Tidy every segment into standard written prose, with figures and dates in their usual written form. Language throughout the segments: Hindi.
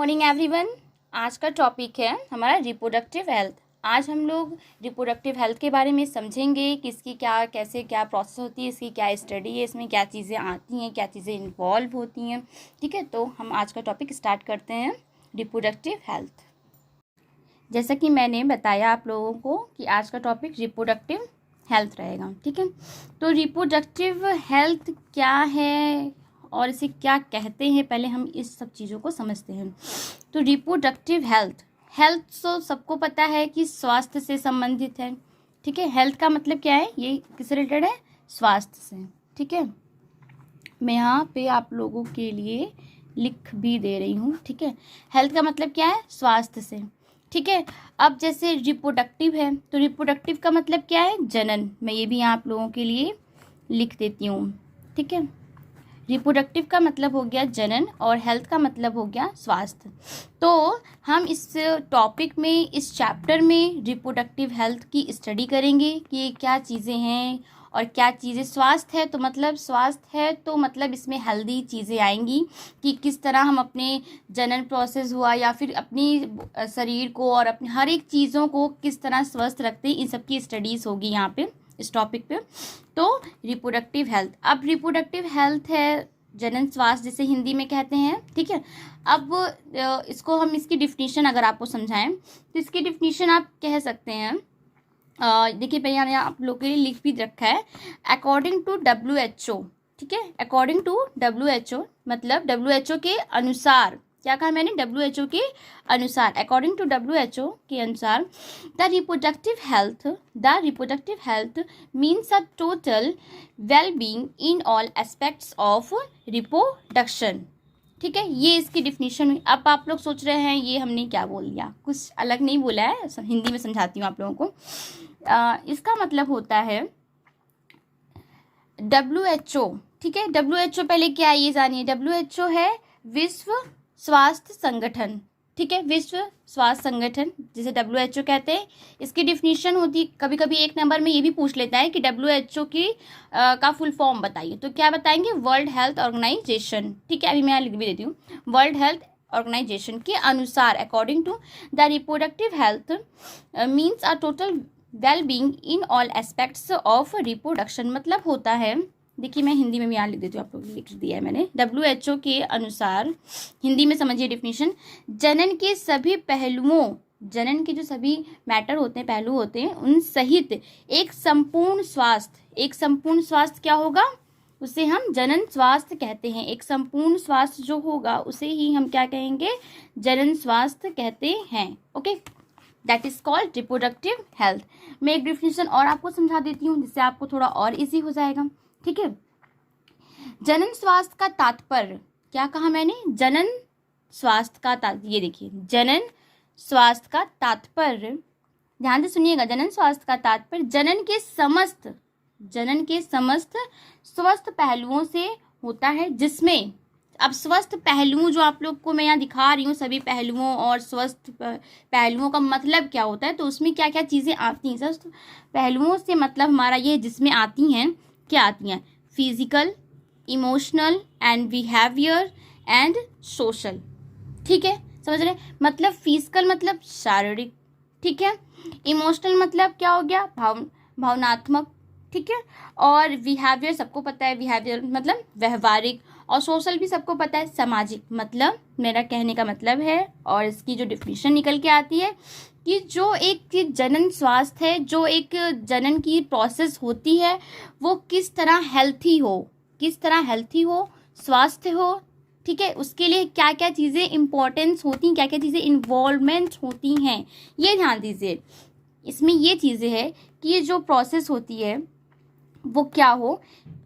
Morning everyone. आज का टॉपिक है हमारा रिप्रोडक्टिव हेल्थ। आज हम लोग रिप्रोडक्टिव हेल्थ के बारे में समझेंगे कि इसकी क्या कैसे क्या प्रोसेस होती है, इसकी क्या स्टडी है, इसमें क्या चीज़ें आती हैं, क्या चीज़ें इन्वॉल्व होती हैं। ठीक है, तो हम आज का टॉपिक स्टार्ट करते हैं, रिप्रोडक्टिव हेल्थ। जैसा कि मैंने बताया आप लोगों को कि आज का टॉपिक रिप्रोडक्टिव हेल्थ रहेगा। ठीक है, तो रिप्रोडक्टिव हेल्थ क्या है और इसे क्या कहते हैं, पहले हम इस सब चीज़ों को समझते हैं। तो रिप्रोडक्टिव हेल्थ तो सबको पता है कि स्वास्थ्य से संबंधित है। ठीक है, हेल्थ का मतलब क्या है, ये किससे रिलेटेड है, स्वास्थ्य से। ठीक है, मैं यहाँ पे आप लोगों के लिए लिख भी दे रही हूँ। ठीक है, हेल्थ का मतलब क्या है, स्वास्थ्य से। ठीक है, अब जैसे रिप्रोडक्टिव है तो रिप्रोडक्टिव का मतलब क्या है, जनन। मैं ये भी यहाँ आप लोगों के लिए लिख देती हूँ। ठीक है, रिप्रोडक्टिव का मतलब हो गया जनन और हेल्थ का मतलब हो गया स्वास्थ्य। तो हम इस टॉपिक में, इस चैप्टर में रिप्रोडक्टिव हेल्थ की स्टडी करेंगे कि ये क्या चीज़ें हैं और क्या चीज़ें। स्वास्थ्य है तो मतलब, स्वास्थ्य है तो मतलब इसमें हेल्दी चीज़ें आएंगी कि किस तरह हम अपने जनन प्रोसेस हुआ या फिर अपनी शरीर को और अपने हर एक चीज़ों को किस तरह स्वस्थ रखते हैं, इन सब की स्टडीज़ होगी यहाँ पे इस टॉपिक पे। तो रिप्रोडक्टिव हेल्थ, अब रिप्रोडक्टिव हेल्थ है जनन स्वास्थ्य जिसे हिंदी में कहते हैं। ठीक है, अब इसको हम, इसकी डिफिनीशन अगर आपको समझाएं तो इसकी डिफिनीशन आप कह सकते हैं, देखिए भैया ने आप लोग के लिए लिख भी रखा है, अकॉर्डिंग टू WHO। ठीक है, अकॉर्डिंग टू WHO मतलब WHO के अनुसार, क्या कहा मैंने, WHO के अनुसार, अकॉर्डिंग टू WHO के अनुसार the reproductive health means a total wellbeing in all aspects of reproduction. ठीक है, ये इसकी डिफिनीशन हुई। अब आप लोग सोच रहे हैं ये हमने क्या बोल दिया, कुछ अलग नहीं बोला है, हिंदी में समझाती हूँ आप लोगों को। इसका मतलब होता है WHO। ठीक है, WHO पहले क्या है ये जानिए। WHO है विश्व स्वास्थ्य संगठन। ठीक है, विश्व स्वास्थ्य संगठन जिसे WHO कहते हैं। इसकी डिफिनीशन होती, कभी कभी एक नंबर में ये भी पूछ लेता है कि WHO की का फुल फॉर्म बताइए, तो क्या बताएंगे, वर्ल्ड हेल्थ ऑर्गेनाइजेशन। ठीक है, अभी मैं लिख भी देती हूँ, वर्ल्ड हेल्थ ऑर्गेनाइजेशन के अनुसार, according to the reproductive health means a total wellbeing in all aspects of reproduction. मतलब होता है, देखिए मैं हिंदी में भी यहाँ लिख देती हूँ, आप लोग लिख दिया है मैंने। WHO के अनुसार, हिंदी में समझिए डिफिनीशन, जनन के सभी पहलुओं, जनन के जो सभी मैटर होते हैं, पहलू होते हैं, उन सहित एक संपूर्ण स्वास्थ्य क्या होगा, उसे हम जनन स्वास्थ्य कहते हैं। एक संपूर्ण स्वास्थ्य जो होगा उसे ही हम क्या कहेंगे, जनन स्वास्थ्य कहते हैं। Okay, that is called reproductive health. मैं एक डिफिनीशन और आपको समझा देती हूँ जिससे आपको थोड़ा और इजी हो जाएगा। ठीक है, जनन स्वास्थ्य का तात्पर्य, क्या कहा मैंने, जनन स्वास्थ्य का ये देखिए, जनन स्वास्थ्य का तात्पर्य, ध्यान से सुनिएगा, जनन स्वास्थ्य का तात्पर्य जनन के समस्त स्वस्थ पहलुओं से होता है, जिसमें, अब स्वस्थ पहलुओं जो आप लोग को मैं यहाँ दिखा रही हूँ, सभी पहलुओं और स्वस्थ पहलुओं का मतलब क्या होता है, तो उसमें क्या क्या चीज़ें आती हैं। स्वस्थ पहलुओं से मतलब हमारा ये, जिसमें आती हैं, क्या आती हैं, physical, emotional and behaviour and social. ठीक है, समझ रहे, मतलब फिजिकल मतलब शारीरिक, ठीक है, इमोशनल मतलब क्या हो गया, भावनात्मक, ठीक है, और बिहेवियर सबको पता है, बिहेवियर मतलब व्यवहारिक, और सोशल भी सबको पता है, सामाजिक। मतलब मेरा कहने का मतलब है, और इसकी जो डिफिनीशन निकल के आती है कि जो एक जनन स्वास्थ्य है, जो एक जनन की प्रोसेस होती है, वो किस तरह हेल्थी हो, स्वास्थ्य हो। ठीक है, उसके लिए क्या क्या चीज़ें इंपॉर्टेंस होती हैं, क्या क्या चीज़ें इन्वॉल्वमेंट होती हैं, ये ध्यान दीजिए। इसमें ये चीज़ें है कि ये जो प्रोसेस होती है वो क्या हो,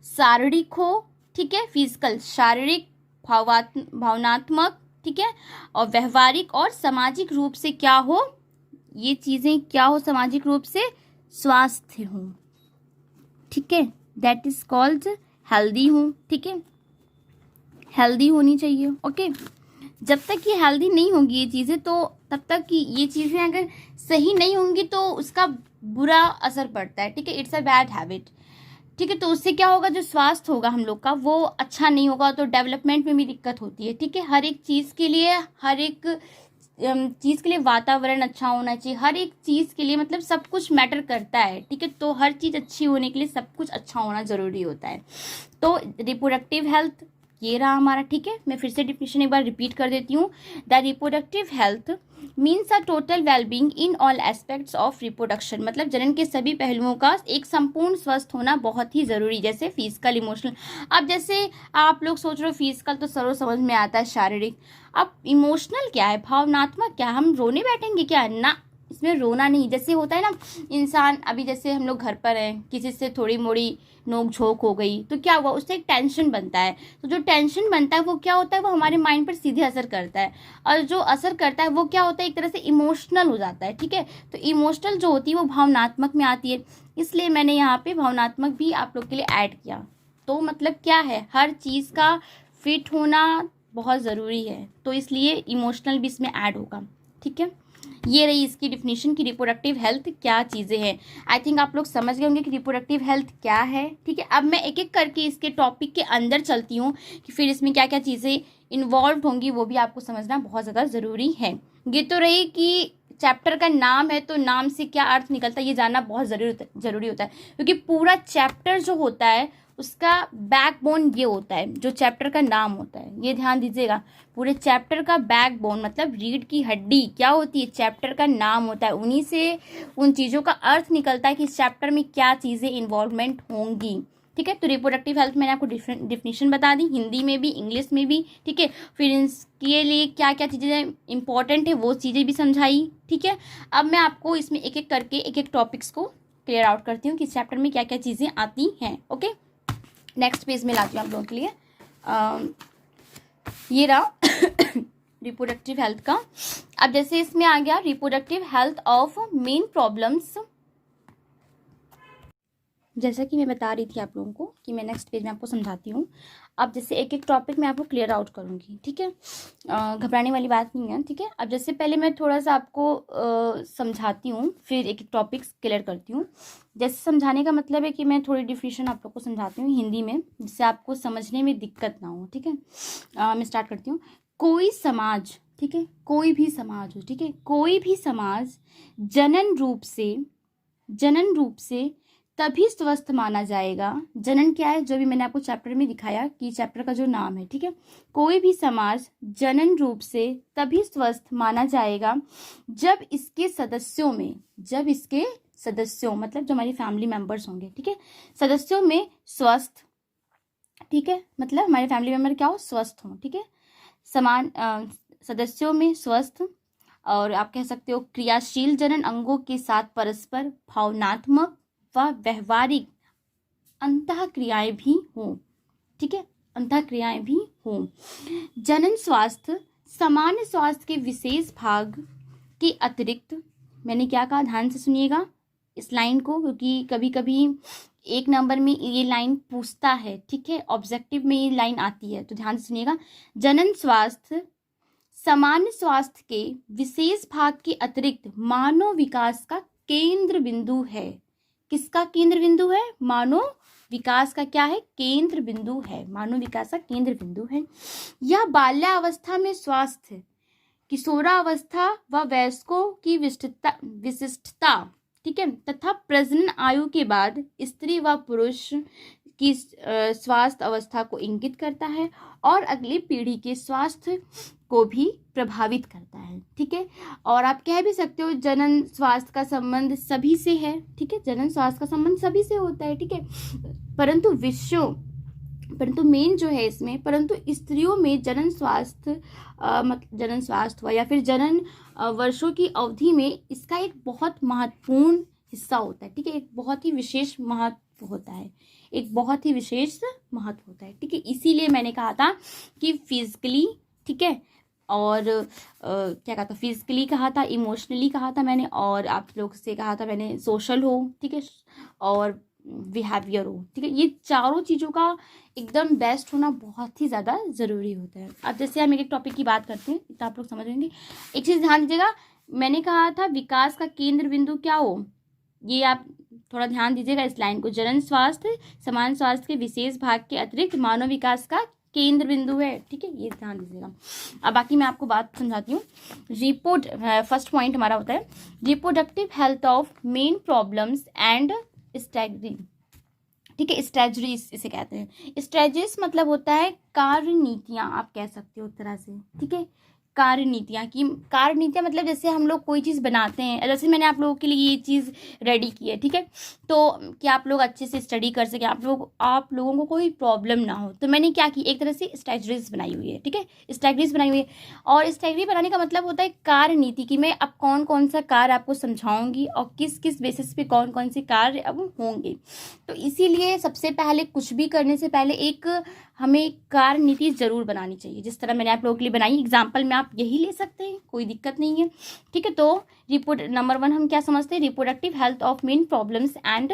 शारीरिक हो, ठीक है, फिजिकल शारीरिक, भावनात्मक, ठीक है, और व्यवहारिक और सामाजिक रूप से क्या हो, ये चीज़ें क्या हो, सामाजिक रूप से स्वास्थ्य हो। ठीक है, दैट इज कॉल्ड हेल्दी हूँ। ठीक है, हेल्दी होनी चाहिए। ओके, जब तक ये हेल्दी नहीं होंगी ये चीज़ें, तो तब तक कि ये चीज़ें अगर सही नहीं होंगी तो उसका बुरा असर पड़ता है। ठीक है, इट्स अ बैड हैबिट। ठीक है। तो उससे क्या होगा, जो स्वास्थ्य होगा हम लोग का वो अच्छा नहीं होगा, तो डेवलपमेंट में भी दिक्कत होती है। ठीक है, हर एक चीज़ के लिए, हर एक चीज़ के लिए वातावरण अच्छा होना चाहिए, हर एक चीज़ के लिए मतलब सब कुछ मैटर करता है। ठीक है, तो हर चीज़ अच्छी होने के लिए सब कुछ अच्छा होना ज़रूरी होता है। तो रिप्रोडक्टिव हेल्थ ये रहा हमारा। ठीक है, मैं फिर से डिफिनेशन एक बार रिपीट कर देती हूँ। The reproductive health means a total wellbeing in all aspects of reproduction, मतलब जनन के सभी पहलुओं का एक संपूर्ण स्वस्थ होना बहुत ही ज़रूरी, जैसे फिजिकल, इमोशनल। अब जैसे आप लोग सोच रहे हो फिजिकल तो सरो समझ में आता है, शारीरिक। अब इमोशनल क्या है, भावनात्मक क्या है, हम रोने बैठेंगे क्या ना, इसमें रोना नहीं। जैसे होता है ना इंसान, अभी जैसे हम लोग घर पर हैं, किसी से थोड़ी मोड़ी नोक झोंक हो गई तो क्या हुआ, उससे एक टेंशन बनता है। तो जो टेंशन बनता है वो क्या होता है, वो हमारे माइंड पर सीधे असर करता है, और जो असर करता है वो क्या होता है, एक तरह से इमोशनल हो जाता है। ठीक है, तो इमोशनल जो होती है वो भावनात्मक में आती है, इसलिए मैंने यहाँ पे भावनात्मक भी आप लोग के लिए ऐड किया। तो मतलब क्या है, हर चीज़ का फिट होना बहुत ज़रूरी है, तो इसलिए इमोशनल भी इसमें ऐड होगा। ठीक है, ये रही इसकी डिफिनीशन कि रिप्रोडक्टिव हेल्थ क्या चीज़ें हैं। आई थिंक आप लोग समझ गए होंगे कि रिप्रोडक्टिव हेल्थ क्या है। ठीक है, अब मैं एक एक करके इसके टॉपिक के अंदर चलती हूँ कि फिर इसमें क्या क्या चीज़ें इन्वॉल्व होंगी, वो भी आपको समझना बहुत ज़्यादा ज़रूरी है। ये तो रही कि चैप्टर का नाम है तो नाम से क्या अर्थ निकलता है ये जानना बहुत ज़रूरी होता है, क्योंकि पूरा चैप्टर जो होता है उसका बैकबोन ये होता है, जो चैप्टर का नाम होता है, ये ध्यान दीजिएगा। पूरे चैप्टर का बैकबोन मतलब रीढ़ की हड्डी क्या होती है, चैप्टर का नाम होता है। उन्हीं से उन चीज़ों का अर्थ निकलता है कि इस चैप्टर में क्या चीज़ें इन्वॉल्वमेंट होंगी। ठीक है, तो रिप्रोडक्टिव हेल्थ मैंने आपको डिफिनेशन बता दी, हिंदी में भी इंग्लिश में भी। ठीक है, फिर इसके लिए क्या क्या चीज़ें इंपॉर्टेंट है वो चीज़ें भी समझाई। ठीक है, अब मैं आपको इसमें एक एक करके एक एक टॉपिक्स को क्लियर आउट करती हूँ कि इस चैप्टर में क्या क्या चीज़ें आती हैं। ओके, नेक्स्ट पेज में लाती हूँ आप लोगों के लिए। ये रहा रिप्रोडक्टिव हेल्थ का। अब जैसे इसमें आ गया reproductive health of main problems, जैसा कि मैं बता रही थी आप लोगों को कि मैं नेक्स्ट पेज में आपको समझाती हूँ। अब जैसे एक एक टॉपिक मैं आपको क्लियर आउट करूँगी। ठीक है, घबराने वाली बात नहीं है। ठीक है, अब जैसे पहले मैं थोड़ा सा आपको समझाती हूँ, फिर एक एक टॉपिक्स क्लियर करती हूँ। जैसे समझाने का मतलब है कि मैं थोड़ी डिफिनेशन आप लोग को समझाती हूँ हिंदी में, जिससे आपको समझने में दिक्कत ना हो। ठीक है, मैं स्टार्ट करती हूँ। कोई समाज, ठीक है, कोई भी समाज हो, ठीक है, कोई भी समाज जनन रूप से तभी स्वस्थ माना जाएगा। जनन क्या है, जो भी मैंने आपको चैप्टर में दिखाया कि चैप्टर का जो नाम है। ठीक है, कोई भी समाज जनन रूप से तभी स्वस्थ माना जाएगा जब इसके सदस्यों मतलब जो हमारी फैमिली मेंबर्स होंगे। ठीक है, सदस्यों में स्वस्थ, ठीक है, मतलब हमारे फैमिली मेंबर क्या हो, स्वस्थ हो। ठीक है, समान सदस्यों में स्वस्थ, और आप कह सकते हो क्रियाशील जनन अंगों के साथ परस्पर भावनात्मक व व्यवहारिक अंतःक्रियाएं भी हों। ठीक है, अंतःक्रियाएं भी हों। जनन स्वास्थ्य सामान्य स्वास्थ्य के विशेष भाग के अतिरिक्त, मैंने क्या कहा ध्यान से सुनिएगा इस लाइन को, क्योंकि कभी कभी एक नंबर में ये लाइन पूछता है। ठीक है, ऑब्जेक्टिव में ये लाइन आती है, तो ध्यान से सुनिएगा। जनन स्वास्थ्य सामान्य स्वास्थ्य के विशेष भाग के अतिरिक्त मानव विकास का केंद्र बिंदु है। किसका केंद्र बिंदु है, मानव विकास का क्या है, केंद्र बिंदु है, मानव विकास का केंद्र बिंदु है। यह बाल्यावस्था में स्वास्थ्य, किशोरावस्था व वयस्कों की विशिष्टता, ठीक है, तथा प्रजनन आयु के बाद स्त्री व पुरुष की स्वास्थ्य अवस्था को इंगित करता है और अगली पीढ़ी के स्वास्थ्य को भी प्रभावित करता है। ठीक है, और आप कह भी सकते हो जनन स्वास्थ्य का संबंध सभी से है। ठीक है, जनन स्वास्थ्य का संबंध सभी से होता है। ठीक है, परंतु मेन जो है इसमें, परंतु स्त्रियों में जनन स्वास्थ्य हुआ या फिर जनन वर्षों की अवधि में इसका एक बहुत महत्वपूर्ण हिस्सा होता है। ठीक है, एक बहुत ही विशेष महत्व होता है, एक बहुत ही विशेष महत्व होता है। ठीक है, इसीलिए मैंने कहा था कि फिजिकली, ठीक है, और क्या कहा था, फिजिकली कहा था, इमोशनली कहा था मैंने, और आप लोग से कहा था मैंने सोशल हो, ठीक है, और बिहेवियर हो। ठीक है, ये चारों चीज़ों का एकदम बेस्ट होना बहुत ही ज़्यादा ज़रूरी होता है। अब जैसे हम एक टॉपिक की बात करते हैं तो आप लोग समझ लेंगे। एक चीज़ ध्यान दीजिएगा, मैंने कहा था विकास का केंद्र बिंदु क्या हो, ये आप थोड़ा ध्यान दीजिएगा इस लाइन को। जनन स्वास्थ्य समान स्वास्थ्य के विशेष भाग के अतिरिक्त मानव विकास का केंद्र बिंदु है, ठीक है, ये ध्यान दीजिएगा। अब बाकी मैं आपको बात समझाती हूँ। फर्स्ट पॉइंट हमारा होता है reproductive health of main problems and strategy, ठीक है, स्ट्रेटजीज इसे कहते हैं। स्ट्रेटजीज मतलब होता है कार्य नीतियाँ, आप कह सकते हो एक तरह से, ठीक है, कार्य नीतियाँ मतलब जैसे हम लोग कोई चीज़ बनाते हैं, जैसे मैंने आप लोगों के लिए ये चीज़ रेडी की है, ठीक है, तो कि आप लोग अच्छे से स्टडी कर सकें, आप लोगों को कोई प्रॉब्लम ना हो, तो मैंने क्या की, एक तरह से स्ट्रेटजीज बनाई हुई है, ठीक है, स्ट्रेटजीज बनाई हुई है। और स्ट्रेटजी बनाने का मतलब होता है कार्य नीति की मैं अब कौन कौन सा कार्य आपको समझाऊंगी और किस किस बेसिस पे कौन कौन से कार्य अब होंगे। तो इसीलिए सबसे पहले कुछ भी करने से पहले एक हमें कार्य नीति जरूर बनानी चाहिए, जिस तरह मैंने आप लोगों के लिए बनाई। एग्जाम्पल में आप यही ले सकते हैं, कोई दिक्कत नहीं है, ठीक है। तो नंबर 1 हम क्या समझते हैं, reproductive health of main problems and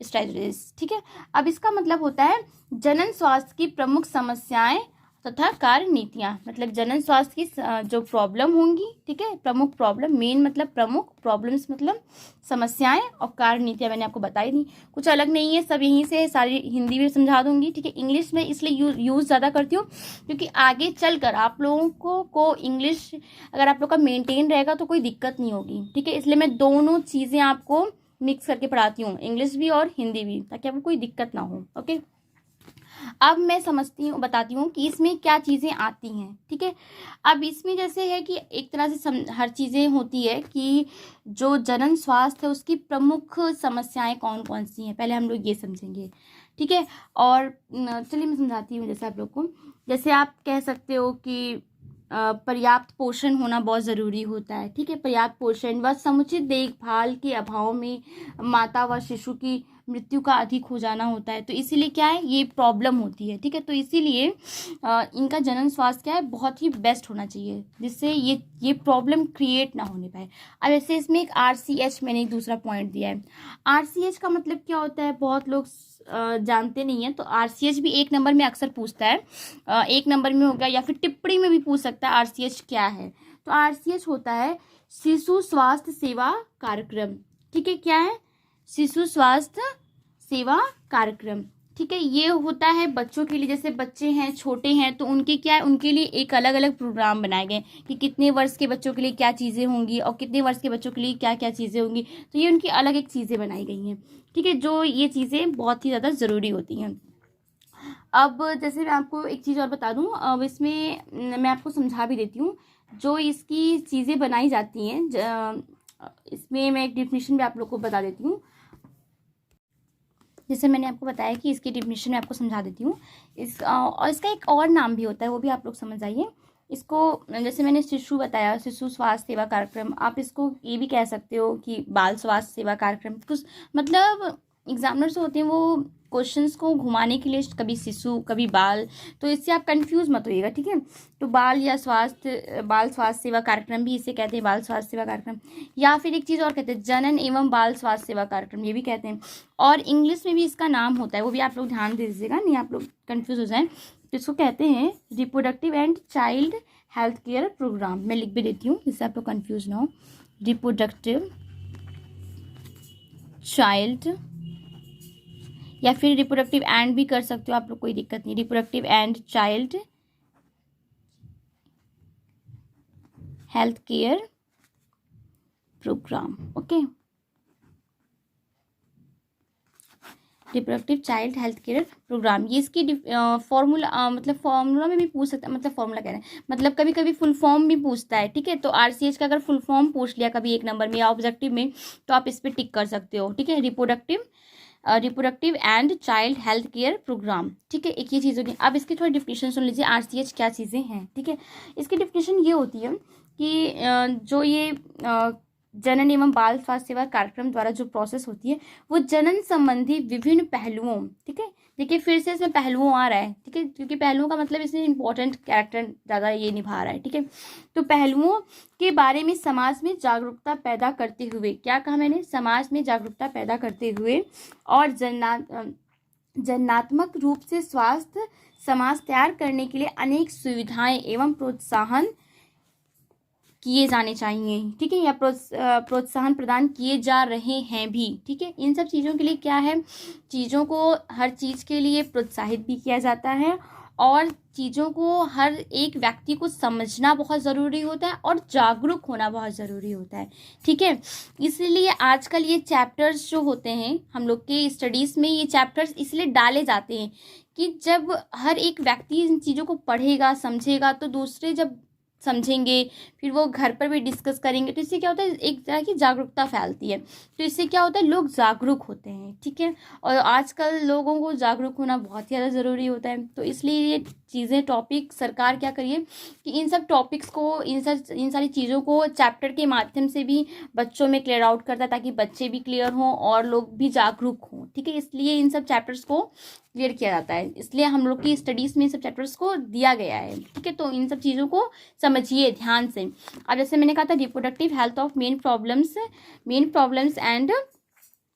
strategies, ठीक है। अब इसका मतलब होता है जनन स्वास्थ्य की प्रमुख समस्याएं तथा कार्य नीतियाँ, मतलब जनन स्वास्थ्य की जो प्रॉब्लम होंगी, ठीक है, प्रमुख प्रॉब्लम, मेन मतलब प्रमुख, प्रॉब्लम्स मतलब समस्याएं, और कार्य नीतियाँ मैंने आपको बताई थी, कुछ अलग नहीं है, सब यहीं से सारी हिंदी में समझा दूंगी, ठीक है। इंग्लिश में इसलिए यूज़ ज़्यादा करती हूँ क्योंकि आगे चलकर आप लोगों को इंग्लिश अगर आप लोग का मेनटेन रहेगा तो कोई दिक्कत नहीं होगी, ठीक है, इसलिए मैं दोनों चीज़ें आपको मिक्स करके पढ़ाती हूँ, इंग्लिश भी और हिंदी भी, ताकि आपको कोई दिक्कत ना हो, ओके। अब मैं बताती हूँ कि इसमें क्या चीज़ें आती हैं, ठीक है। अब इसमें जैसे है कि एक तरह से हर चीज़ें होती है कि जो जनन स्वास्थ्य है उसकी प्रमुख समस्याएं कौन कौन सी हैं, पहले हम लोग ये समझेंगे, ठीक है। और चलिए मैं समझाती हूँ जैसे आप लोग को, जैसे आप कह सकते हो कि पर्याप्त पोषण होना बहुत ज़रूरी होता है, ठीक है, पर्याप्त पोषण व समुचित देखभाल के अभाव में माता व शिशु की मृत्यु का अधिक हो जाना होता है, तो इसीलिए क्या है, ये प्रॉब्लम होती है, ठीक है। तो इसीलिए इनका जनन स्वास्थ्य क्या है, बहुत ही बेस्ट होना चाहिए, जिससे ये प्रॉब्लम क्रिएट ना होने पाए। अब ऐसे इसमें एक RCH मैंने एक दूसरा पॉइंट दिया है। RCH का मतलब क्या होता है, बहुत लोग जानते नहीं है, तो RCH भी 1 नंबर में अक्सर पूछता है, 1 नंबर में हो गया या फिर टिप्पणी में भी पूछ सकता है RCH क्या है। तो RCH होता है शिशु स्वास्थ्य सेवा कार्यक्रम, ठीक है, क्या है, शिशु स्वास्थ्य सेवा कार्यक्रम, ठीक है। ये होता है बच्चों के लिए, जैसे बच्चे हैं छोटे हैं तो उनके क्या है, उनके लिए एक अलग अलग प्रोग्राम बनाए गए कि कितने वर्ष के बच्चों के लिए क्या चीज़ें होंगी और कितने वर्ष के बच्चों के लिए क्या क्या चीज़ें होंगी, तो ये उनकी अलग एक चीज़ें बनाई गई हैं, ठीक है, जो ये चीज़ें बहुत ही ज़्यादा ज़रूरी होती हैं। अब जैसे मैं आपको एक चीज़ और बता दूं, अब इसमें मैं आपको समझा भी देती हूँ, जो इसकी चीज़ें बनाई जाती हैं, इसमें मैं एक डिफिनीशन भी आप लोग को बता देती हूँ। जैसे मैंने आपको बताया कि इसकी डिफिनीशन मैं आपको समझा देती हूँ। और इसका एक और नाम भी होता है, वो भी आप लोग समझ जाइए इसको। जैसे मैंने शिशु बताया, शिशु स्वास्थ्य सेवा कार्यक्रम, आप इसको ये भी कह सकते हो कि बाल स्वास्थ्य सेवा कार्यक्रम। कुछ मतलब एग्जामिनर्स होते हैं वो क्वेश्चंस को घुमाने के लिए कभी शिशु कभी बाल, तो इससे आप कंफ्यूज मत होइएगा, ठीक है। तो बाल स्वास्थ्य सेवा कार्यक्रम भी इसे कहते हैं, बाल स्वास्थ्य सेवा कार्यक्रम, या फिर एक चीज़ और कहते हैं जनन एवं बाल स्वास्थ्य सेवा कार्यक्रम, ये भी कहते हैं। और इंग्लिश में भी इसका नाम होता है, वो भी आप लोग ध्यान दे दीजिएगा, नहीं आप लोग कंफ्यूज हो जाएं। तो इसको कहते हैं reproductive and child health care programme, मैं लिख भी देती हूँ जिससे आप लोग कंफ्यूज ना हो। रिप्रोडक्टिव चाइल्ड, या फिर रिप्रोडक्टिव एंड भी कर सकते हो आप लोग, कोई दिक्कत नहीं, reproductive and child health care programme, okay, reproductive child health care programme. ये इसकी फॉर्मूला मतलब फॉर्मूला में भी पूछ सकता है, मतलब फॉर्मूला कह रहे हैं, मतलब कभी कभी फुल फॉर्म भी पूछता है, ठीक है। तो RCH का अगर फुल फॉर्म पूछ लिया कभी 1 नंबर में या ऑब्जेक्टिव में, तो आप इस पर टिक कर सकते हो, ठीक है, reproductive and child health care programme, ठीक है, एक ये चीज़ होगी। अब इसकी थोड़ी डिफिनेशन सुन लीजिए, RCH क्या चीज़ें हैं, ठीक है। इसकी डिफिनेशन ये होती है कि जो ये जनन एवं बाल स्वास्थ्य सेवा कार्यक्रम द्वारा जो प्रोसेस होती है वो जनन संबंधी विभिन्न पहलुओं, ठीक है, देखिए फिर से इसमें पहलुओं आ रहा है, ठीक है, क्योंकि पहलुओं का मतलब इसमें इंपॉर्टेंट कैरेक्टर ज़्यादा ये निभा रहा है, ठीक है। तो पहलुओं के बारे में समाज में जागरूकता पैदा करते हुए, क्या कहा मैंने, समाज में जागरूकता पैदा करते हुए और जननात्मक रूप से स्वास्थ्य समाज तैयार करने के लिए अनेक सुविधाएं एवं प्रोत्साहन किए जाने चाहिए, ठीक है, या प्रोत्साहन प्रदान किए जा रहे हैं भी, ठीक है। इन सब चीज़ों के लिए क्या है, चीज़ों को हर चीज़ के लिए प्रोत्साहित भी किया जाता है और चीज़ों को हर एक व्यक्ति को समझना बहुत ज़रूरी होता है और जागरूक होना बहुत ज़रूरी होता है, ठीक है। इसलिए आजकल ये चैप्टर्स जो होते हैं हम लोग के स्टडीज़ में, ये चैप्टर्स इसलिए डाले जाते हैं कि जब हर एक व्यक्ति इन चीज़ों को पढ़ेगा समझेगा तो दूसरे जब समझेंगे फिर वो घर पर भी डिस्कस करेंगे, तो इससे क्या होता है, एक तरह की जागरूकता फैलती है, तो इससे क्या होता है, लोग जागरूक होते हैं, ठीक है। और आजकल लोगों को जागरूक होना बहुत ही ज़्यादा ज़रूरी होता है, तो इसलिए ये चीज़ें टॉपिक सरकार क्या करिए कि इन सब टॉपिक्स को, इन सारी चीज़ों को चैप्टर के माध्यम से भी बच्चों में क्लियर आउट करता है ताकि बच्चे भी क्लियर हों और लोग भी जागरूक हों, ठीक है। इसलिए इन सब चैप्टर्स को क्लियर किया जाता है, इसलिए हम लोग की स्टडीज़ में इन सब चैप्टर्स को दिया गया है, ठीक है। तो इन सब चीज़ों को समझिए ध्यान से। अब जैसे मैंने कहा था reproductive health of main problems and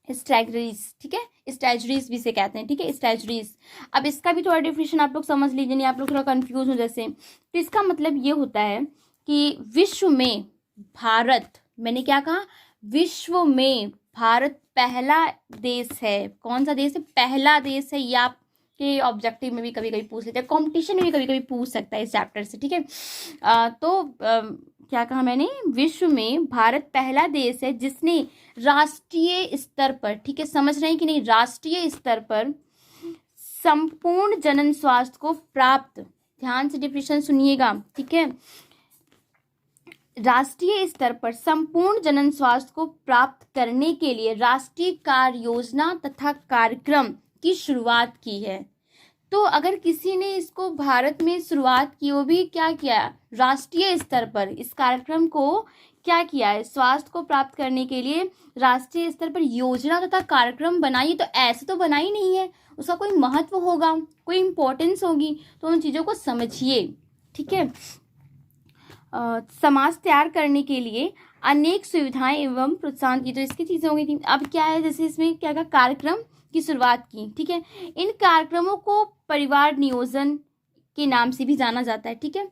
strategies, ठीक है, स्ट्रैटेजीज भी से कहते हैं, ठीक है, स्ट्रैटेजीज। अब इसका भी थोड़ा डिफिनेशन आप लोग समझ लीजिए, नहीं आप लोग थोड़ा कंफ्यूज हो जैसे, तो इसका मतलब ये होता है कि विश्व में भारत, मैंने क्या कहा, विश्व में भारत पहला देश है। कौन सा देश है, पहला देश है। ये आपके ऑब्जेक्टिव में भी कभी कभी पूछ लेते हैं, कॉम्पिटिशन में भी कभी कभी पूछ सकता है इस चैप्टर से, ठीक है। क्या कहा मैंने, विश्व में भारत पहला देश है जिसने राष्ट्रीय स्तर पर, ठीक है, समझ रहे हैं कि नहीं, राष्ट्रीय स्तर पर संपूर्ण जनन स्वास्थ्य को प्राप्त, ध्यान से डिफिनेशन सुनिएगा, ठीक है, राष्ट्रीय स्तर पर संपूर्ण जनन स्वास्थ्य को प्राप्त करने के लिए राष्ट्रीय कार्य योजना तथा कार्यक्रम की शुरुआत की है। तो अगर किसी ने इसको भारत में शुरुआत की, वो भी क्या किया, राष्ट्रीय स्तर पर इस कार्यक्रम को क्या किया है, स्वास्थ्य को प्राप्त करने के लिए राष्ट्रीय स्तर पर योजना तथा कार्यक्रम बनाई, तो ऐसे तो बनाई नहीं है, उसका कोई महत्व होगा, कोई इम्पोर्टेंस होगी, तो उन चीज़ों को समझिए, ठीक है। समाज तैयार करने के लिए अनेक सुविधाएं एवं प्रोत्साहन की, तो इसकी चीज़ें हो गई थी। अब क्या है, जैसे इसमें क्या क्या कार्यक्रम की शुरुआत की, ठीक है। इन कार्यक्रमों को परिवार नियोजन के नाम से भी जाना जाता है, ठीक है,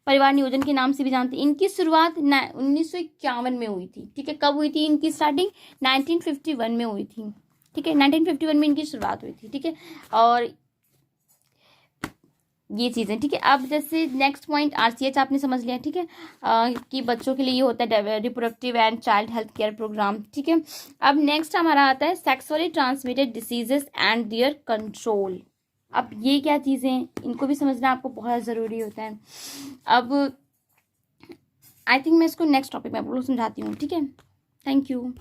परिवार नियोजन के नाम से भी जानते हैं। इनकी शुरुआत 1951 में हुई थी, ठीक है। कब हुई थी इनकी स्टार्टिंग, 1951 में हुई थी, ठीक है, 1951 में इनकी शुरुआत हुई थी, ठीक है। और ये चीज़ें, ठीक है। अब जैसे नेक्स्ट पॉइंट RCH आपने समझ लिया, ठीक है, कि बच्चों के लिए ये होता है reproductive and child health care programme, ठीक है। अब नेक्स्ट हमारा आता है sexually transmitted diseases and their control. अब ये क्या चीज़ें, इनको भी समझना आपको बहुत ज़रूरी होता है। अब आई थिंक मैं इसको नेक्स्ट टॉपिक में आप लोग समझाती हूँ, ठीक है। Thank you.